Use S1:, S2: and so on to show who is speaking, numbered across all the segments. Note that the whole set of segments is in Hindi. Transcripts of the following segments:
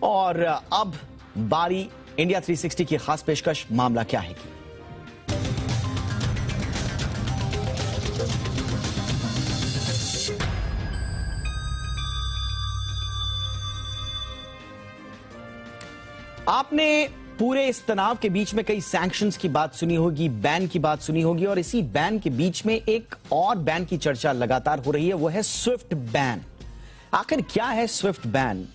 S1: और अब बारी इंडिया 360 की खास पेशकश मामला क्या है की। आपने पूरे इस तनाव के बीच में कई सैंक्शंस की बात सुनी होगी, बैन की बात सुनी होगी, और इसी बैन के बीच में एक और बैन की चर्चा लगातार हो रही है, वो है स्विफ्ट बैन। आखिर क्या है स्विफ्ट बैन?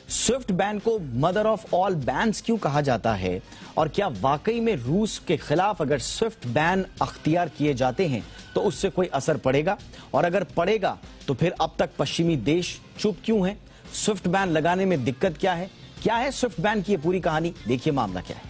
S1: स्विफ्ट बैन को मदर ऑफ ऑल बैन्स क्यों कहा जाता है? और क्या वाकई में रूस के खिलाफ अगर स्विफ्ट बैन अख्तियार किए जाते हैं तो उससे कोई असर पड़ेगा? और अगर पड़ेगा तो फिर अब तक पश्चिमी देश चुप क्यों हैं? स्विफ्ट बैन लगाने में दिक्कत क्या है? क्या है स्विफ्ट बैन की ये पूरी कहानी? देखिए मामला क्या है।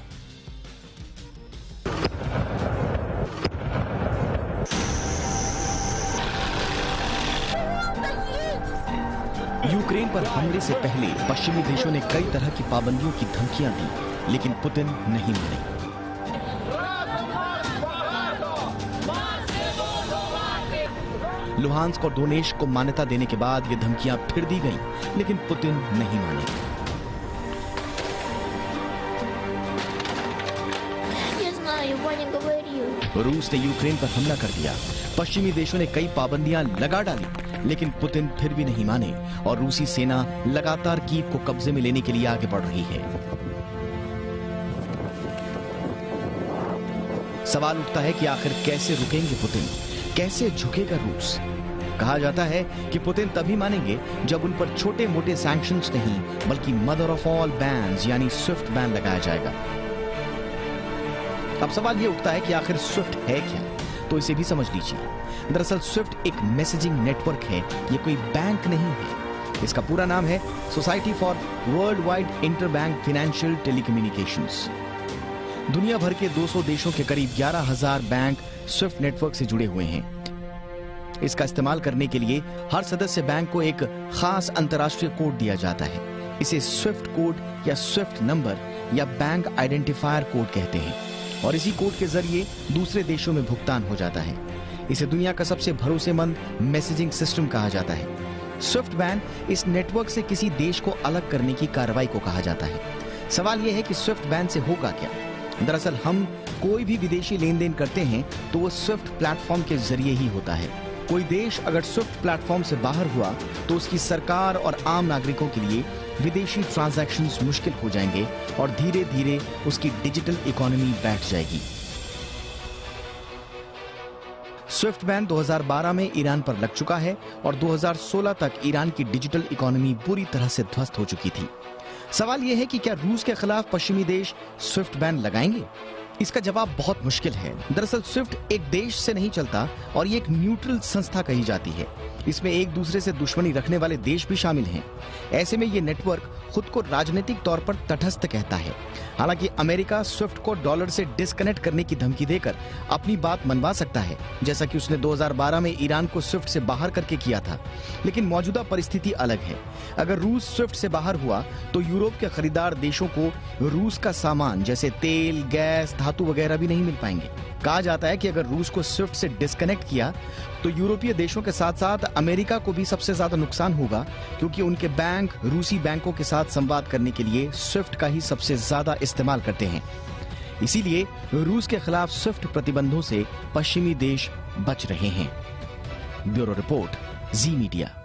S1: यूक्रेन पर हमले से पहले पश्चिमी देशों ने कई तरह की पाबंदियों की धमकियां दी, लेकिन पुतिन नहीं माने। लुहांस्क और डोनेट्स्क को मान्यता देने के बाद ये धमकियां फिर दी गईं, लेकिन पुतिन नहीं माने। रूस ने यूक्रेन पर हमला कर दिया, पश्चिमी देशों ने कई पाबंदियां लगा डाली, लेकिन पुतिन फिर भी नहीं माने और रूसी सेना लगातार कीव को कब्जे में लेने के लिए आगे बढ़ रही है। सवाल उठता है कि आखिर कैसे रुकेंगे पुतिन, कैसे झुकेगा रूस? कहा जाता है कि पुतिन तभी मानेंगे जब उन पर छोटे मोटे सैंक्शंस नहीं बल्कि मदर ऑफ ऑल बैन्स यानी स्विफ्ट बैन लगाया जाएगा। अब सवाल यह उठता है कि आखिर स्विफ्ट है क्या? तो इसे भी समझ लीजिए। दरअसल स्विफ्ट एक मैसेजिंग नेटवर्क है, ये कोई बैंक नहीं है। इसका पूरा नाम है society for world wide interbank financial telecommunications. दुनिया भर के 200 देशों के करीब 11,000 बैंक स्विफ्ट नेटवर्क से जुड़े हुए हैं। इसका इस्तेमाल करने के लिए हर सदस्य बैंक को एक खास अंतर्राष्ट्रीय कोड दिया जाता है। इसे स्विफ्ट कोड या स्विफ्ट नंबर या बैंक आइडेंटिफायर कोड कहते हैं, और इसी कोड के जरिए दूसरे देशों में भुगतान हो जाता है। इसे दुनिया का सबसे भरोसेमंद मैसेजिंग सिस्टम कहा जाता है। स्विफ्ट बैन इस नेटवर्क से किसी देश को अलग करने की कार्रवाई को कहा जाता है। सवाल यह है कि स्विफ्ट बैन से होगा क्या? दरअसल हम कोई भी विदेशी लेन देन करते हैं तो वो स्विफ्ट प्लेटफॉर्म के जरिए ही होता है। कोई देश अगर स्विफ्ट प्लेटफॉर्म से बाहर हुआ तो उसकी सरकार और आम नागरिकों के लिए विदेशी ट्रांजैक्शंस मुश्किल हो जाएंगे और धीरे धीरे उसकी डिजिटल इकोनॉमी बैठ जाएगी। स्विफ्ट बैन 2012 में ईरान पर लग चुका है और 2016 तक ईरान की डिजिटल इकोनॉमी पूरी तरह से ध्वस्त हो चुकी थी। सवाल यह है कि क्या रूस के खिलाफ पश्चिमी देश स्विफ्ट बैन लगाएंगे? इसका जवाब बहुत मुश्किल है। दरअसल स्विफ्ट एक देश से नहीं चलता और ये एक न्यूट्रल संस्था कही जाती है। इसमें एक दूसरे से दुश्मनी रखने वाले देश भी शामिल हैं। ऐसे में ये नेटवर्क खुद को राजनीतिक तौर पर तटस्थ कहता है। हालांकि अमेरिका स्विफ्ट को डॉलर से डिस्कनेक्ट करने की धमकी देकर अपनी बात मनवा सकता है, जैसा कि उसने 2012 में ईरान को स्विफ्ट से बाहर करके किया था। लेकिन मौजूदा परिस्थिति अलग है। अगर रूस स्विफ्ट से बाहर हुआ तो यूरोप के खरीदार देशों को रूस का सामान जैसे तेल, गैस, धातु वगैरह भी नहीं मिल पाएंगे। कहा जाता है कि अगर रूस को स्विफ्ट से डिस्कनेक्ट किया तो यूरोपीय देशों के साथ साथ अमेरिका को भी सबसे ज्यादा नुकसान होगा, क्योंकि उनके बैंक रूसी बैंकों के साथ संवाद करने के लिए स्विफ्ट का ही सबसे ज्यादा इस्तेमाल करते हैं। इसीलिए रूस के खिलाफ स्विफ्ट प्रतिबंधों से पश्चिमी देश बच रहे हैं। ब्यूरो रिपोर्ट, जी मीडिया।